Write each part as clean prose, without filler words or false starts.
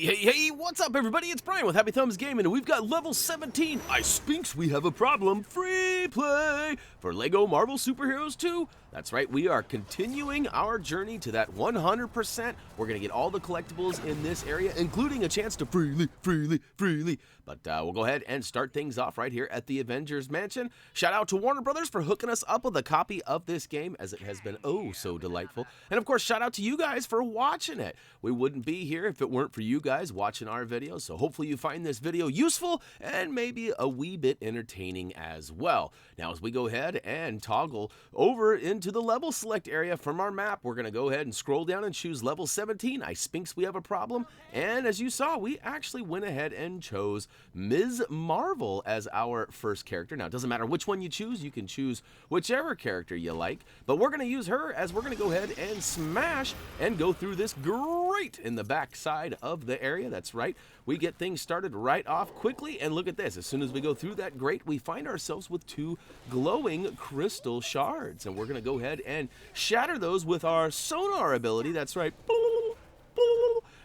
Hey, what's up, everybody? It's Brian with HappyThumbsGaming, and we've got level 17. Sphinx, we have a problem. Free play for LEGO Marvel Superheroes 2. That's right, we are continuing our journey to that 100%. We're going to get all the collectibles in this area, including a chance to freely. But we'll go ahead and start things off right here at the Avengers Mansion. Shout out to Warner Brothers for hooking us up with a copy of this game, as it has been oh so delightful. And of course, shout out to you guys for watching it. We wouldn't be here if it weren't for you guys watching our videos, so hopefully you find this video useful and maybe a wee bit entertaining as well. Now, as we go ahead and toggle over into the level select area from our map, we're going to go ahead and scroll down and choose level 17. Sphinx, we have a problem. And as you saw, we actually went ahead and chose Ms. Marvel as our first character. Now, it doesn't matter which one you choose. You can choose whichever character you like, but we're going to use her as we're going to go ahead and smash and go through this grate in the back side of the area. That's right. We get things started right off quickly, and look at this. As soon as we go through that grate, we find ourselves with two glowing crystal shards, and we're going to go ahead and shatter those with our sonar ability. That's right.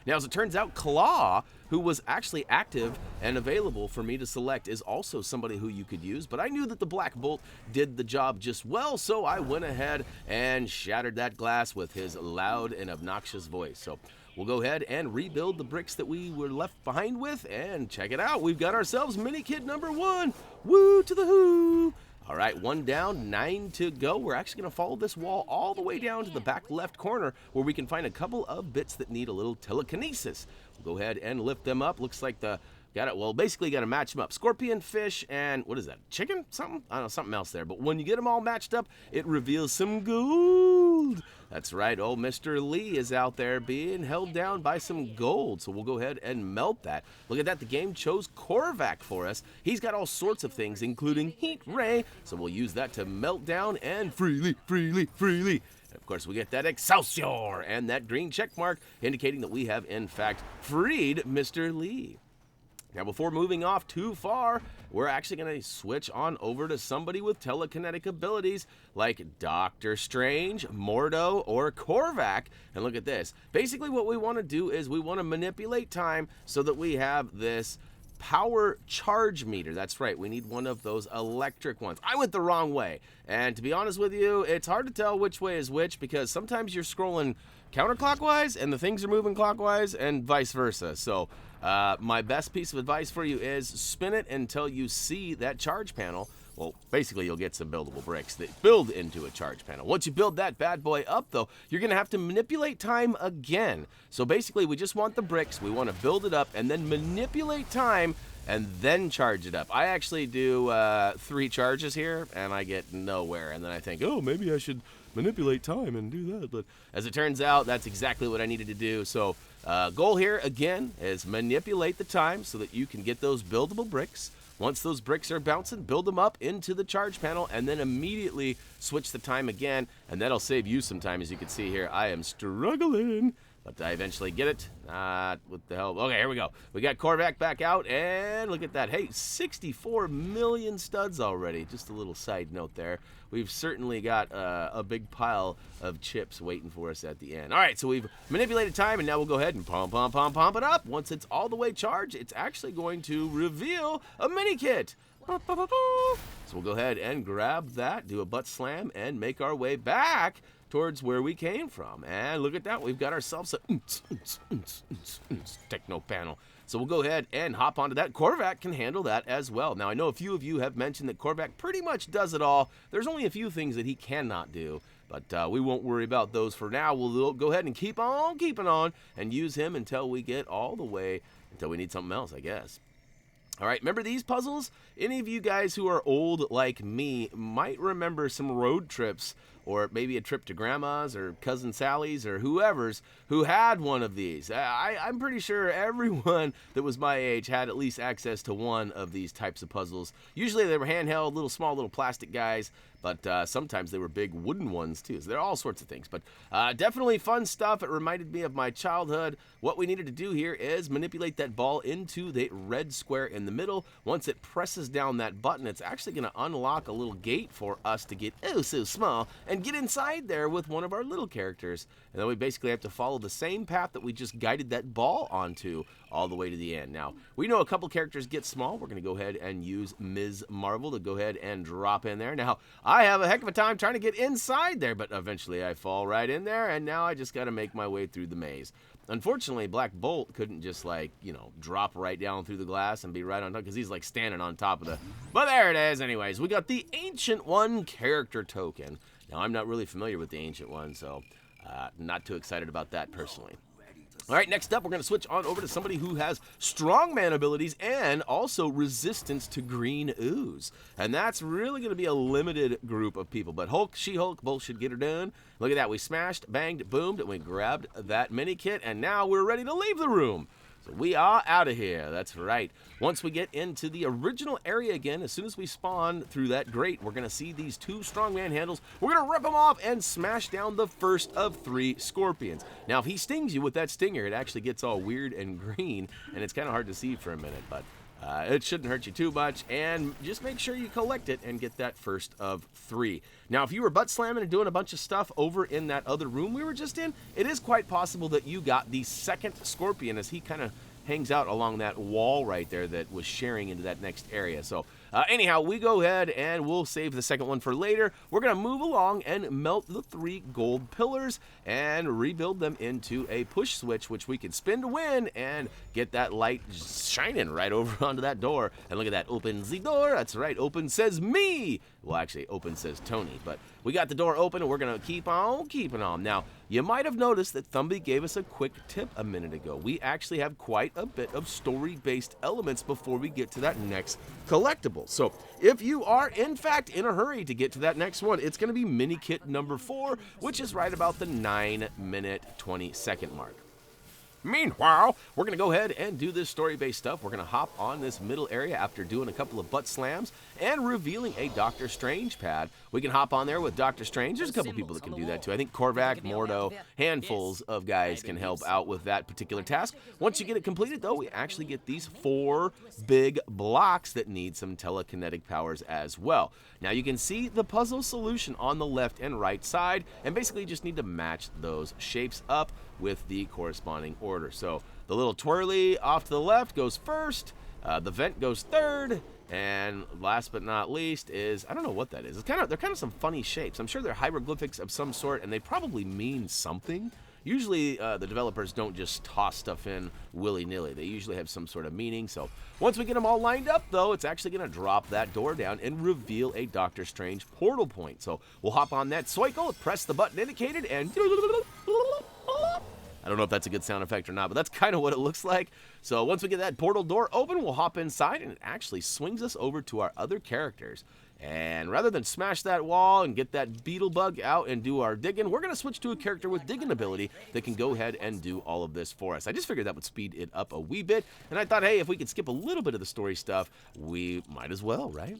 Now, as it turns out, Claw, who was actually active and available for me to select, is also somebody who you could use, but I knew that the Black Bolt did the job just well, so I went ahead and shattered that glass with his loud and obnoxious voice. So we'll go ahead and rebuild the bricks that we were left behind with, and check it out. We've got ourselves Minikit number 1. Woo to the whoo! All right, 1 down, 9 to go. We're actually going to follow this wall all the way down to the back left corner where we can find a couple of bits that need a little telekinesis. We'll go ahead and lift them up. Looks like basically got to match them up. Scorpion, fish, and what is that? Chicken? Something? I don't know, something else there. But when you get them all matched up, it reveals some gold. That's right, old Mr. Lee is out there being held down by some gold. So we'll go ahead and melt that. Look at that, the game chose Korvac for us. He's got all sorts of things, including Heat Ray. So we'll use that to melt down and freely. And of course, we get that Excelsior and that green check mark, indicating that we have, in fact, freed Mr. Lee. Now, before moving off too far, we're actually going to switch on over to somebody with telekinetic abilities like Doctor Strange, Mordo, or Korvac. And look at this. Basically, what we want to do is we want to manipulate time so that we have this power charge meter. That's right, we need one of those electric ones. I went the wrong way, and to be honest with you, it's hard to tell which way is which because sometimes you're scrolling counterclockwise and the things are moving clockwise and vice versa. So my best piece of advice for you is spin it until you see that charge panel. Well, basically, you'll get some buildable bricks that build into a charge panel. Once you build that bad boy up, though, you're going to have to manipulate time again. So basically, we just want the bricks, we want to build it up, and then manipulate time, and then charge it up. I actually do 3 charges here, and I get nowhere. And then I think, oh, maybe I should manipulate time and do that. But as it turns out, that's exactly what I needed to do. So goal here, again, is manipulate the time so that you can get those buildable bricks. Once those bricks are bouncing, build them up into the charge panel and then immediately switch the time again, and that'll save you some time. As you can see here, I am struggling, but I eventually get it. What the hell? Okay, here we go. We got Korvac back out, and look at that. Hey, 64 million studs already. Just a little side note there. We've certainly got a big pile of chips waiting for us at the end. All right, so we've manipulated time, and now we'll go ahead and pump it up. Once it's all the way charged, it's actually going to reveal a Minikit. So we'll go ahead and grab that, do a butt slam, and make our way back towards where we came from. And look at that, we've got ourselves a Techno Panel. So we'll go ahead and hop onto that. Korvac can handle that as well. Now, I know a few of you have mentioned that Korvac pretty much does it all. There's only a few things that he cannot do, but we won't worry about those for now. We'll go ahead and keep on keeping on and use him until we get all the way, until we need something else, I guess. All right, remember these puzzles? Any of you guys who are old like me might remember some road trips, or maybe a trip to Grandma's or Cousin Sally's or whoever's who had one of these. I'm pretty sure everyone that was my age had at least access to one of these types of puzzles. Usually they were handheld, small little plastic guys, but sometimes they were big wooden ones too. So there are all sorts of things, but definitely fun stuff. It reminded me of my childhood. What we needed to do here is manipulate that ball into the red square in the middle. Once it presses down that button, it's actually going to unlock a little gate for us to get oh so small and get inside there with one of our little characters. And then we basically have to follow the same path that we just guided that ball onto all the way to the end. Now, we know a couple characters get small. We're going to go ahead and use Ms. Marvel to go ahead and drop in there. Now, I have a heck of a time trying to get inside there, but eventually I fall right in there, and now I just got to make my way through the maze. Unfortunately, Black Bolt couldn't just, like, you know, drop right down through the glass and be right on top, because he's, like, standing on top of the... But there it is. Anyways, we got the Ancient One character token. Now, I'm not really familiar with the Ancient One, so not too excited about that personally. All right, next up, we're going to switch on over to somebody who has strongman abilities and also resistance to green ooze. And that's really going to be a limited group of people. But Hulk, She-Hulk, both should get her done. Look at that. We smashed, banged, boomed, and we grabbed that mini kit. And now we're ready to leave the room. So we are out of here. That's right. Once we get into the original area again, as soon as we spawn through that grate, we're going to see these two strongman handles. We're going to rip them off and smash down the first of 3 scorpions. Now, if he stings you with that stinger, it actually gets all weird and green, and it's kind of hard to see for a minute, but it shouldn't hurt you too much, and just make sure you collect it and get that first of 3. Now, if you were butt slamming and doing a bunch of stuff over in that other room we were just in, it is quite possible that you got the second scorpion, as he kind of hangs out along that wall right there that was sharing into that next area. So anyhow, we go ahead and we'll save the second one for later. We're going to move along and melt the 3 gold pillars and rebuild them into a push switch, which we can spin to win and get that light shining right over onto that door. And look at that, open the door. That's right, open says me. Well, actually, open says Tony, but we got the door open and we're going to keep on keeping on. Now, you might have noticed that Thumbie gave us a quick tip a minute ago. We actually have quite a bit of story-based elements before we get to that next collectible. So if you are, in fact, in a hurry to get to that next one, it's going to be Minikit number 4, which is right about the 9-minute, 20-second mark. Meanwhile, we're going to go ahead and do this story-based stuff. We're going to hop on this middle area after doing a couple of butt slams and revealing a Doctor Strange pad. We can hop on there with Doctor Strange. There's a couple people that can do that too. I think Korvac, Mordo, handfuls of guys can help out with that particular task. Once you get it completed, though, we actually get these 4 big blocks that need some telekinetic powers as well. Now, you can see the puzzle solution on the left and right side, and basically you just need to match those shapes up with the corresponding order. So the little twirly off to the left goes first, the vent goes third, and last but not least is, I don't know what that is. They're kind of some funny shapes. I'm sure they're hieroglyphics of some sort, and they probably mean something. Usually the developers don't just toss stuff in willy-nilly. They usually have some sort of meaning. So once we get them all lined up, though, it's actually going to drop that door down and reveal a Doctor Strange portal point. So we'll hop on that cycle, press the button indicated, and I don't know if that's a good sound effect or not, but that's kind of what it looks like. So once we get that portal door open, we'll hop inside, and it actually swings us over to our other characters. And rather than smash that wall and get that beetle bug out and do our digging, we're going to switch to a character with digging ability that can go ahead and do all of this for us. I just figured that would speed it up a wee bit, and I thought, hey, if we could skip a little bit of the story stuff, we might as well, right?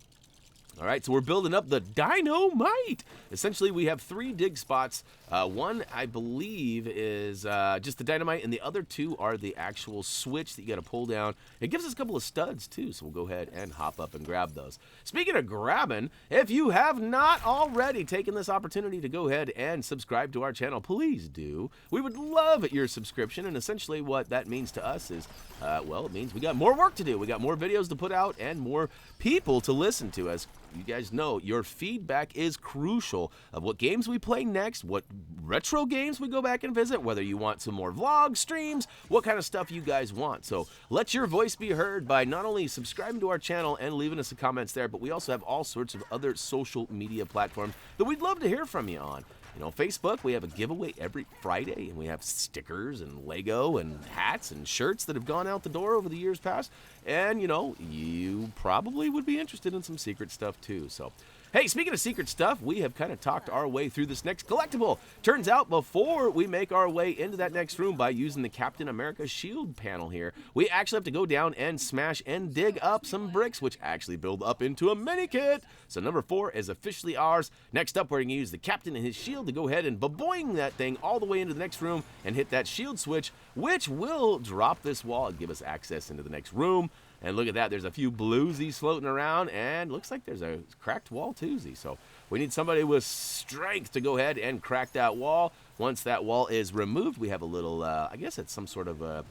All right, so we're building up the dynamite. Essentially, we have 3 dig spots. One, I believe, is just the dynamite, and the other 2 are the actual switch that you got to pull down. It gives us a couple of studs, too, so we'll go ahead and hop up and grab those. Speaking of grabbing, if you have not already taken this opportunity to go ahead and subscribe to our channel, please do. We would love your subscription, and essentially what that means to us is, well, it means we got more work to do. We got more videos to put out and more people to listen to. As you guys know, your feedback is crucial of what games we play next, what retro games we go back and visit, whether you want some more vlogs, streams, what kind of stuff you guys want. So let your voice be heard by not only subscribing to our channel and leaving us some comments there, but we also have all sorts of other social media platforms that we'd love to hear from you on. You know, Facebook, we have a giveaway every Friday, and we have stickers and Lego and hats and shirts that have gone out the door over the years past. And, you know, you probably would be interested in some secret stuff, too. So, hey, speaking of secret stuff, we have kind of talked our way through this next collectible. Turns out before we make our way into that next room by using the Captain America shield panel here, we actually have to go down and smash and dig up some bricks, which actually build up into a mini kit. So number 4 is officially ours. Next up, we're going to use the Captain and his shield to go ahead and ba-boing that thing all the way into the next room and hit that shield switch, which will drop this wall and give us access into the next room. And look at that, there's a few bluesies floating around, and looks like there's a cracked wall toozy. So we need somebody with strength to go ahead and crack that wall. Once that wall is removed, we have a little, I guess it's some sort of a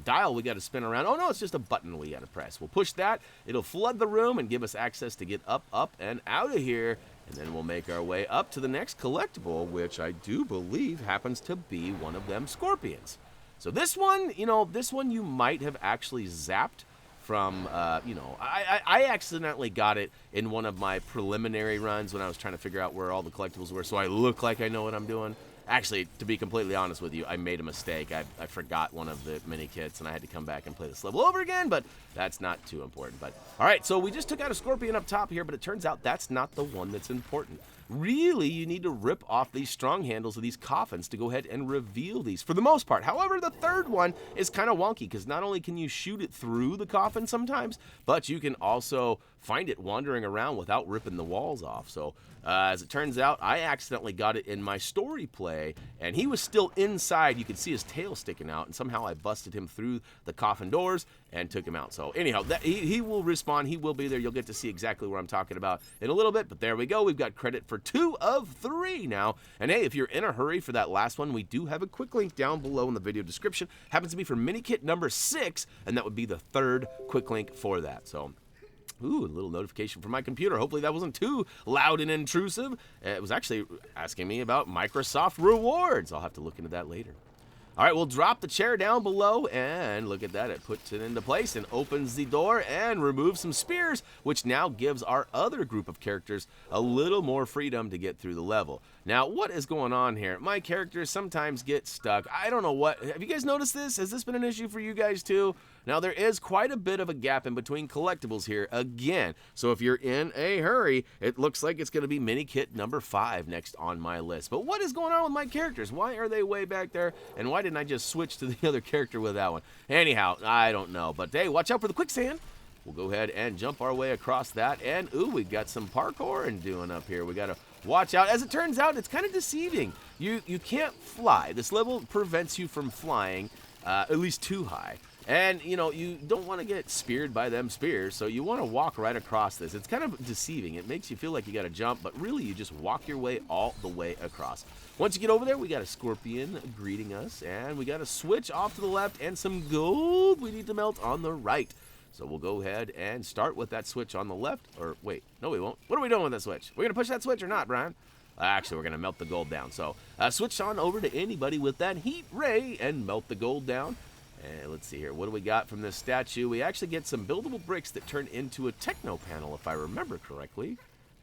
dial we got to spin around. Oh no, it's just a button we got to press. We'll push that, it'll flood the room and give us access to get up, and out of here. And then we'll make our way up to the next collectible, which I do believe happens to be one of them scorpions. So this one, this one you might have actually zapped from, I accidentally got it in one of my preliminary runs when I was trying to figure out where all the collectibles were, so I look like I know what I'm doing. Actually, to be completely honest with you, I made a mistake. I forgot one of the mini kits, and I had to come back and play this level over again, but that's not too important. But all right, so we just took out a scorpion up top here, but it turns out that's not the one that's important. Really, you need to rip off these strong handles of these coffins to go ahead and reveal these for the most part. However, the third one is kind of wonky because not only can you shoot it through the coffin sometimes, but you can also find it wandering around without ripping the walls off. So as it turns out, I accidentally got it in my story play, and he was still inside. You could see his tail sticking out, and somehow I busted him through the coffin doors and took him out. So anyhow, he will respawn. He will be there. You'll get to see exactly what I'm talking about in a little bit, but there we go. We've got credit for 2 of 3 now. And hey, if you're in a hurry for that last one, we do have a quick link down below in the video description. Happens to be for Minikit number 6, and that would be the 3rd quick link for that. So ooh, a little notification from my computer. Hopefully that wasn't too loud and intrusive. It was actually asking me about Microsoft rewards. I'll have to look into that later. All right, we'll drop the chair down below, and look at that. It puts it into place and opens the door and removes some spears, which now gives our other group of characters a little more freedom to get through the level. Now, what is going on here? My characters sometimes get stuck. I don't know what. Have you guys noticed this? Has this been an issue for you guys too? Now, there is quite a bit of a gap in between collectibles here again. So if you're in a hurry, it looks like it's going to be Minikit number 5 next on my list. But what is going on with my characters? Why are they way back there? And why didn't I just switch to the other character with that one? Anyhow, I don't know. But hey, watch out for the quicksand. We'll go ahead and jump our way across that. And ooh, we got some parkour and doing up here. We got to watch out. As it turns out, it's kind of deceiving. You can't fly. This level prevents you from flying at least too high. And, you don't want to get speared by them spears, so you want to walk right across this. It's kind of deceiving. It makes you feel like you got to jump, but really you just walk your way all the way across. Once you get over there, we got a scorpion greeting us, and we got a switch off to the left and some gold we need to melt on the right. So we'll go ahead and start with that switch on the left. Or wait, no we won't. What are we doing with that switch? We're going to push that switch or not, Brian? Actually, we're going to melt the gold down. So switch on over to anybody with that heat ray and melt the gold down. And let's see here. What do we got from this statue? We actually get some buildable bricks that turn into a Techno Panel, if I remember correctly.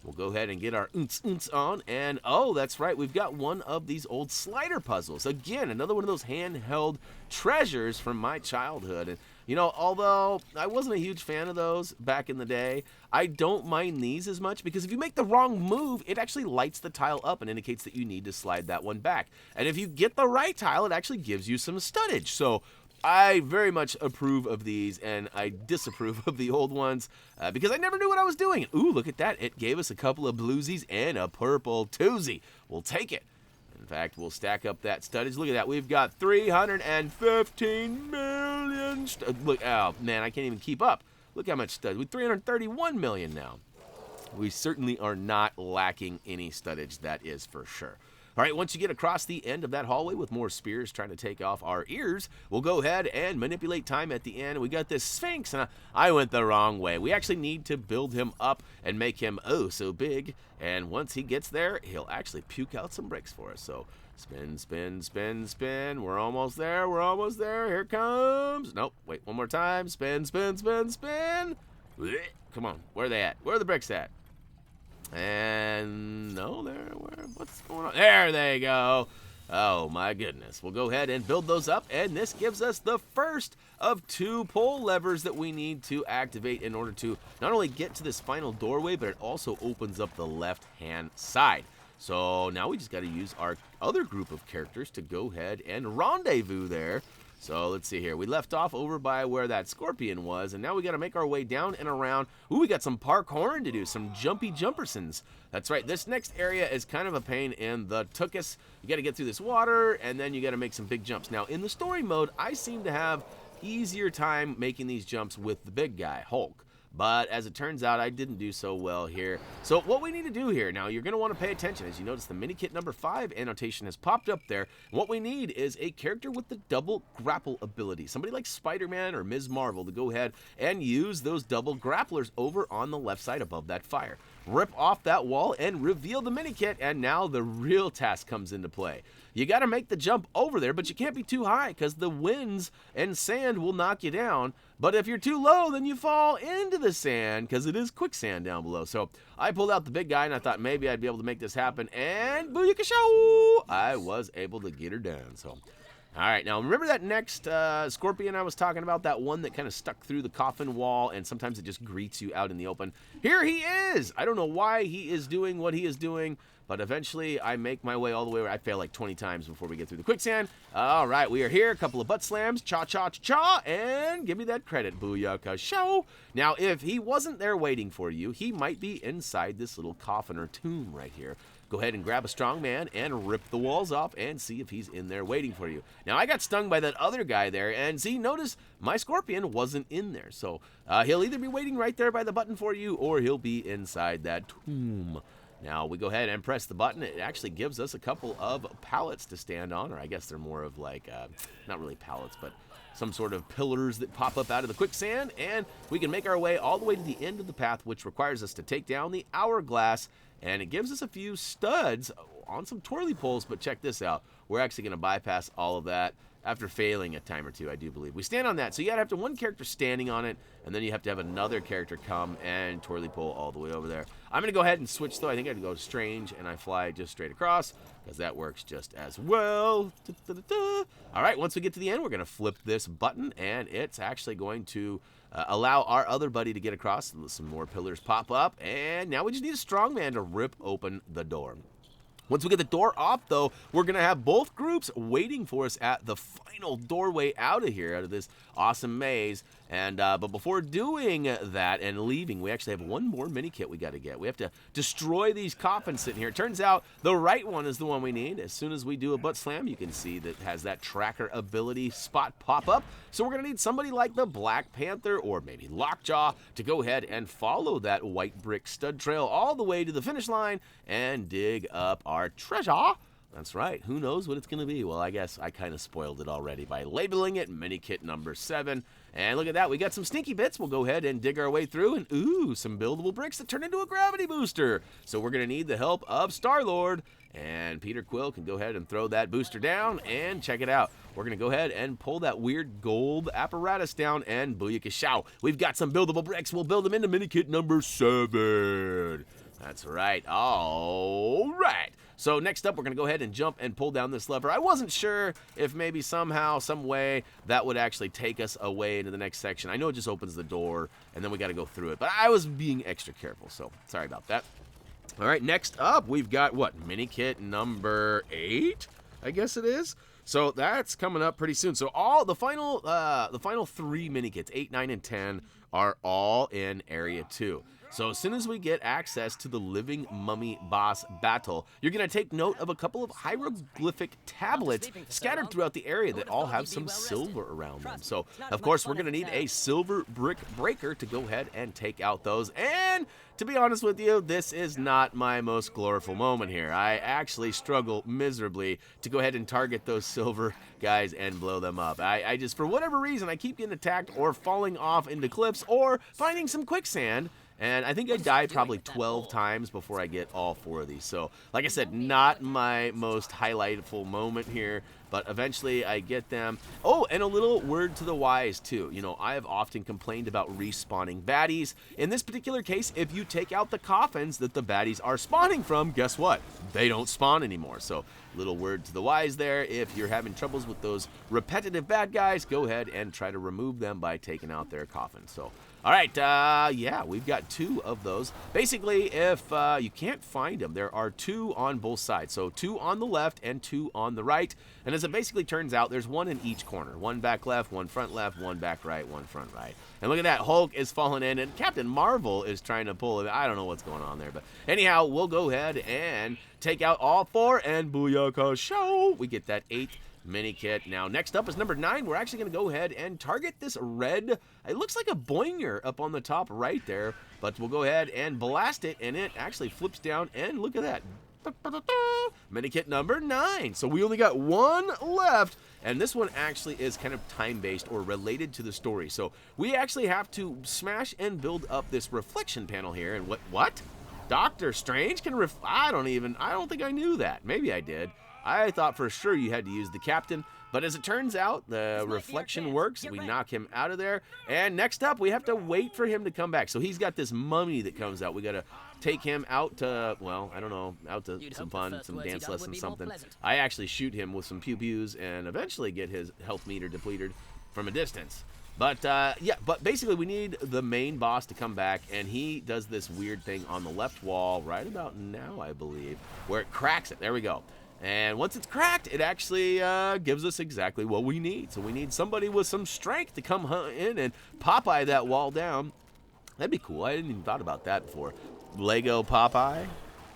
We'll go ahead and get our oonts on. And, oh, that's right. We've got one of these old slider puzzles. Again, another one of those handheld treasures from my childhood. And, although I wasn't a huge fan of those back in the day, I don't mind these as much because if you make the wrong move, it actually lights the tile up and indicates that you need to slide that one back. And if you get the right tile, it actually gives you some studdage. So I very much approve of these, and I disapprove of the old ones because I never knew what I was doing. Ooh, look at that. It gave us a couple of bluesies and a purple toozy. We'll take it. In fact, we'll stack up that studdage. Look at that. We've got 315 million. Look, oh, man, I can't even keep up. Look how much studdage. We're 331 million now. We certainly are not lacking any studdage, that is for sure. All right, once you get across the end of that hallway with more spears trying to take off our ears, we'll go ahead and manipulate time at the end. We got this Sphinx, and I went the wrong way. We actually need to build him up and make him oh so big. And once he gets there, he'll actually puke out some bricks for us. So spin, spin, spin, spin. We're almost there. We're almost there. Here it comes. Nope. Wait, one more time. Spin, spin, spin, spin. Come on. Where are they at? Where are the bricks at? And no, what's going on? There they go. Oh my goodness. We'll go ahead and build those up, and this gives us the first of 2 pull levers that we need to activate in order to not only get to this final doorway, but it also opens up the left-hand side. So now we just got to use our other group of characters to go ahead and rendezvous there. So let's see here. We left off over by where that scorpion was, and now we got to make our way down and around. Ooh, we got some parkouring to do, some jumpy jumpersons. That's right. This next area is kind of a pain in the tuchus. You got to get through this water, and then you got to make some big jumps. Now, in the story mode, I seem to have, easier time making these jumps with the big guy, Hulk. But as it turns out, I didn't do so well here. So what we need to do here, now you're going to want to pay attention. As you notice, the Minikit number 5 annotation has popped up there. And what we need is a character with the double grapple ability. Somebody like Spider-Man or Ms. Marvel to go ahead and use those double grapplers over on the left side above that fire. Rip off that wall and reveal the Minikit, and now the real task comes into play. You got to make the jump over there, but you can't be too high because the winds and sand will knock you down. But if you're too low, then you fall into the sand because it is quicksand down below. So I pulled out the big guy, and I thought maybe I'd be able to make this happen. And booyakashow! I was able to get her down. So, all right, now remember that next scorpion I was talking about? That one that kind of stuck through the coffin wall, and sometimes it just greets you out in the open. Here he is! I don't know why he is doing what he is doing, but eventually I make my way all the way. I fail like 20 times before we get through the quicksand. All right, we are here. A couple of butt slams. Cha-cha-cha-cha. And give me that credit. Booyaka show. Now, if he wasn't there waiting for you, he might be inside this little coffin or tomb right here. Go ahead and grab a strong man and rip the walls off and see if he's in there waiting for you. Now, I got stung by that other guy there, and see, notice my scorpion wasn't in there. So he'll either be waiting right there by the button for you, or he'll be inside that tomb. Now, we go ahead and press the button. It actually gives us a couple of pallets to stand on, or I guess they're more of like, not really pallets, but some sort of pillars that pop up out of the quicksand, and we can make our way all the way to the end of the path, which requires us to take down the hourglass, and it gives us a few studs on some twirly poles, but check this out. We're actually going to bypass all of that after failing a time or two, I do believe. We stand on that, so you gotta have to one character standing on it, and then you have to have another character come and twirly pole all the way over there. I'm gonna go ahead and switch though. I think I'd go strange, and I fly just straight across, because that works just as well. All right, once we get to the end, we're gonna flip this button, and it's actually going to allow our other buddy to get across. Some more pillars pop up, and now we just need a strong man to rip open the door. Once we get the door off, though, we're going to have both groups waiting for us at the final doorway out of here, out of this awesome maze. And but before doing that and leaving, we actually have one more Minikit we got to get. We have to destroy these coffins sitting here. It turns out the right one is the one we need. As soon as we do a butt slam, you can see that it has that tracker ability spot pop up. So we're going to need somebody like the Black Panther or maybe Lockjaw to go ahead and follow that white brick stud trail all the way to the finish line and dig up our treasure. That's right. Who knows what it's going to be? Well, I guess I kind of spoiled it already by labeling it Minikit number 7. And look at that. We got some stinky bits. We'll go ahead and dig our way through. And, ooh, some buildable bricks that turn into a gravity booster. So we're going to need the help of Star-Lord. And Peter Quill can go ahead and throw that booster down. And check it out. We're going to go ahead and pull that weird gold apparatus down. And booyakashow. We've got some buildable bricks. We'll build them into Minikit number 7. That's right. All right. So next up, we're going to go ahead and jump and pull down this lever. I wasn't sure if maybe somehow, some way, that would actually take us away into the next section. I know it just opens the door, and then we got to go through it. But I was being extra careful, so sorry about that. All right, next up, we've got, what, Minikit number 8, I guess it is? So that's coming up pretty soon. So all the final 3 Minikits, 8, 9, and 10, are all in Area 2. So as soon as we get access to the Living Mummy Boss Battle, you're going to take note of a couple of hieroglyphic tablets scattered throughout the area that all have some silver around them. So, of course, we're going to need a silver brick breaker to go ahead and take out those. And to be honest with you, this is not my most gloriful moment here. I actually struggle miserably to go ahead and target those silver guys and blow them up. I just, for whatever reason, I keep getting attacked or falling off into cliffs or finding some quicksand. And I think I died probably 12 times before I get all 4 of these. So, like I said, not my most highlightful moment here, but eventually I get them. Oh, and a little word to the wise, too. You know, I have often complained about respawning baddies. In this particular case, if you take out the coffins that the baddies are spawning from, guess what? They don't spawn anymore. So, little word to the wise there. If you're having troubles with those repetitive bad guys, go ahead and try to remove them by taking out their coffins. So, all right, yeah, we've got 2 of those. Basically, if you can't find them, there are 2 on both sides. So 2 on the left and 2 on the right. And as it basically turns out, there's 1 in each corner. 1 back left, 1 front left, 1 back right, 1 front right. And look at that, Hulk is falling in, and Captain Marvel is trying to pull it. I don't know what's going on there. But anyhow, we'll go ahead and take out all 4, and booyaka show! We get that 8 Minikit. Now, next up is number 9. We're actually going to go ahead and target this red. It looks like a boinger up on the top right there, but we'll go ahead and blast it, and it actually flips down, and look at that. Minikit number 9. So we only got one left, and this one actually is kind of time-based or related to the story. So we actually have to smash and build up this reflection panel here. And what? Doctor Strange can I don't think I knew that. Maybe I did. I thought for sure you had to use the captain, but as it turns out, the reflection works. We knock him out of there, and next up, we have to wait for him to come back. So he's got this mummy that comes out. We got to take him out to, well, I don't know, out to some fun, some dance lessons, something. I actually shoot him with some pew-pews and eventually get his health meter depleted from a distance. But, yeah, but basically we need the main boss to come back, and he does this weird thing on the left wall right about now, I believe, where it cracks it. There we go. And once it's cracked, it actually gives us exactly what we need. So we need somebody with some strength to come in and Popeye that wall down. That'd be cool. I didn't even thought about that before. Lego Popeye.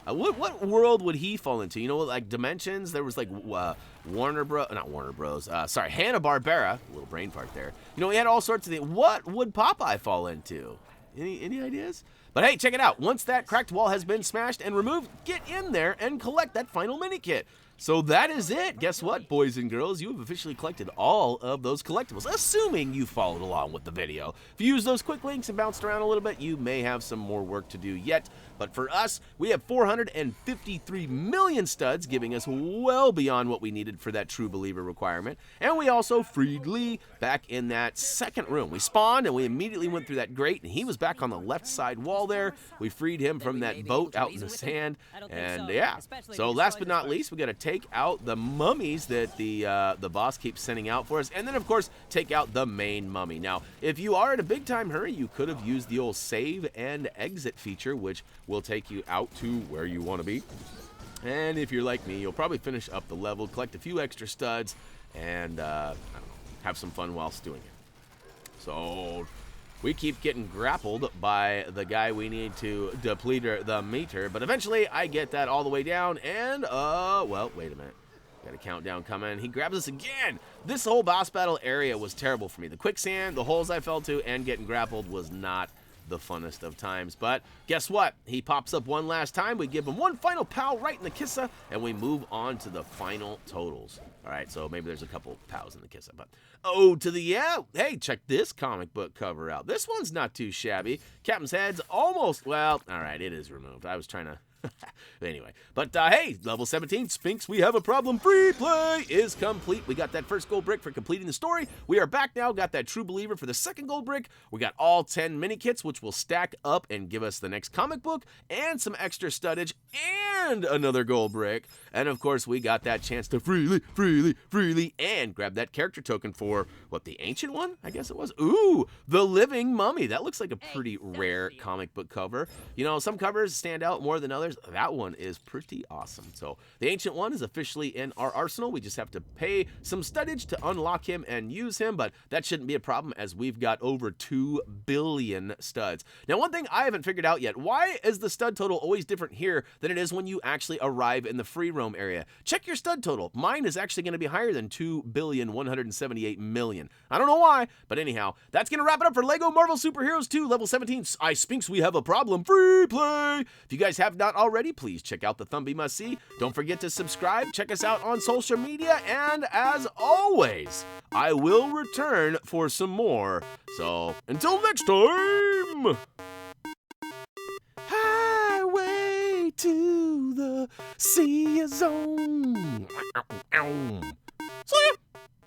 What world would he fall into? You know, like Dimensions? There was like Hanna-Barbera. A little brain fart there. You know, he had all sorts of things. What would Popeye fall into? Any ideas? But hey, check it out. Once that cracked wall has been smashed and removed, get in there and collect that final Minikit. So that is it. Guess what, boys and girls? You have officially collected all of those collectibles, assuming you followed along with the video. If you use those quick links and bounced around a little bit, you may have some more work to do yet. But for us, we have 453 million studs, giving us well beyond what we needed for that True Believer requirement. And we also freed Lee back in that second room. We spawned and we immediately went through that grate, and he was back on the left side wall there. We freed him from that boat out in the sand. And yeah, so last but not least, we got to take out the mummies that the boss keeps sending out for us, and then of course take out the main mummy. Now, if you are in a big time hurry, you could have used the old save and exit feature, which will take you out to where you want to be. And if you're like me, you'll probably finish up the level, collect a few extra studs, and I don't know, have some fun whilst doing it. So we keep getting grappled by the guy we need to deplete the meter, but eventually I get that all the way down, and, well, wait a minute. Got a countdown coming. He grabs us again. This whole boss battle area was terrible for me. The quicksand, the holes I fell to, and getting grappled was not the funnest of times. But guess what? He pops up one last time. We give him one final pow right in the kissa, and we move on to the final totals. All right, so maybe there's a couple pows in the kissa, but hey, check this comic book cover out. This one's not too shabby. Captain's head's almost, well, all right, it is removed. I was trying to anyway, but hey, level 17, Sphinx, we have a problem. Free play is complete. We got that first gold brick for completing the story. We are back now, got that True Believer for the second gold brick. We got all 10 Minikits, which will stack up and give us the next comic book and some extra studdage and another gold brick. And of course, we got that chance to freely and grab that character token for, what, the ancient one? I guess it was. Ooh, the living mummy. That looks like a pretty rare comic book cover. You know, some covers stand out more than others. That one is pretty awesome. So the ancient one is officially in our arsenal. We just have to pay some studdage to unlock him and use him, but that shouldn't be a problem as we've got over 2 billion studs. Now, one thing I haven't figured out yet, why is the stud total always different here than it is when you actually arrive in the free roam area? Check your stud total. Mine is actually going to be higher than 2,178,000,000. I don't know why, but anyhow, that's going to wrap it up for Lego Marvel Superheroes 2 Level 17. I Sphinx, we have a problem. Free play. If you guys have not already, please check out the Thumbie Must See. Don't forget to subscribe, check us out on social media, and as always, I will return for some more. So, until next time! Highway to the sea zone.